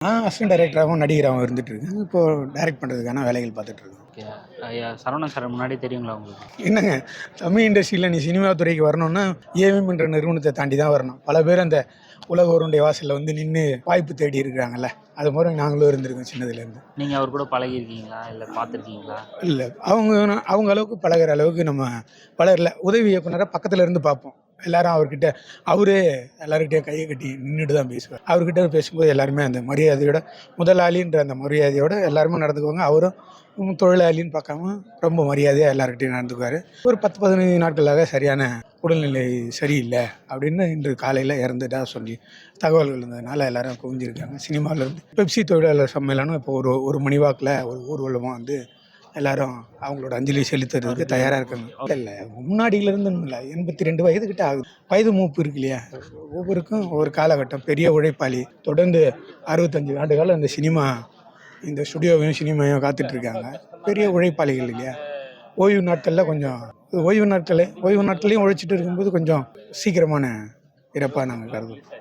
நான் அசிஸ்டன்ட் டைரக்டராகவும் நடிகராகவும் இருந்துட்டு இருக்கேன். இப்போ டைரக்ட் பண்ணுறதுக்கான வேலைகள் பார்த்துட்டு இருக்கேன். ஓகே. ஐயா சரவணன் சார் முன்னாடியே தெரியுங்களா உங்களுக்கு? என்னங்க, தமிழ் இண்டஸ்ட்ரியில் நீ சினிமா துறைக்கு வரணும்னா ஏவிஎம் என்ற நிறுவனத்தை தாண்டி தான் வரணும். பல பேர் அந்த உலக ஒருடைய வாசலில் வந்து நின்று வாய்ப்பு தேடி இருக்கிறாங்கல்ல, அது மாதிரி நாங்களும் இருந்திருக்கோம் சின்னதுலேருந்து. நீங்கள் அவர் கூட பழகியிருக்கீங்களா இல்லை பார்த்துருக்கீங்களா? இல்லை, அவங்க அளவுக்கு பழகிற அளவுக்கு நம்ம பழகல. உதவி இயக்குனராக பக்கத்தில் இருந்து பார்ப்போம். எல்லாரும் அவர்கிட்ட அவரே எல்லாருக்கிட்டையும் கையை கட்டி நின்றுட்டு தான் பேசுவார். அவர்கிட்ட பேசும்போது எல்லாருமே அந்த மரியாதையோட, முதலாளின்ற அந்த மரியாதையோட எல்லாருமே நடந்துக்குவாங்க. அவரும் தொழிலாளின்னு பார்க்காம ரொம்ப மரியாதையாக எல்லாருக்கிட்டையும் நடந்துக்குவார். ஒரு 10-15 நாட்களாக சரியான உடல்நிலை சரியில்லை அப்படின்னு இன்று காலையில் இறந்துட்டா சொல்லி தகவல்கள் இருந்ததுனால எல்லாரும் குவிஞ்சிருக்காங்க. சினிமாவிலேருந்து பெப்சி தொழிலாளர் சம்மேளனம் இப்போ ஒரு மணி வாக்கில் ஒரு ஊர்வலமாக வந்து எல்லாரும் அவங்களோட அஞ்சலி செலுத்துறதுக்கு தயாராக இருக்காங்க. இல்லை, முன்னாடியிலேருந்து இல்லை, 82 வயதுக்கிட்ட ஆகுது. வயது மூப்பு இருக்கு இல்லையா, ஒவ்வொருக்கும் ஒவ்வொரு காலகட்டம். பெரிய உழைப்பாளி, தொடர்ந்து 65 ஆண்டு காலம் இந்த ஸ்டுடியோவையும் சினிமாவையும் காத்துட்ருக்காங்க. பெரிய உழைப்பாளிகள் இல்லையா. ஓய்வு நாட்கள்லையும் உழைச்சிட்டு இருக்கும்போது கொஞ்சம் சீக்கிரமான இறப்பாக நாங்கள் கருதுவோம்.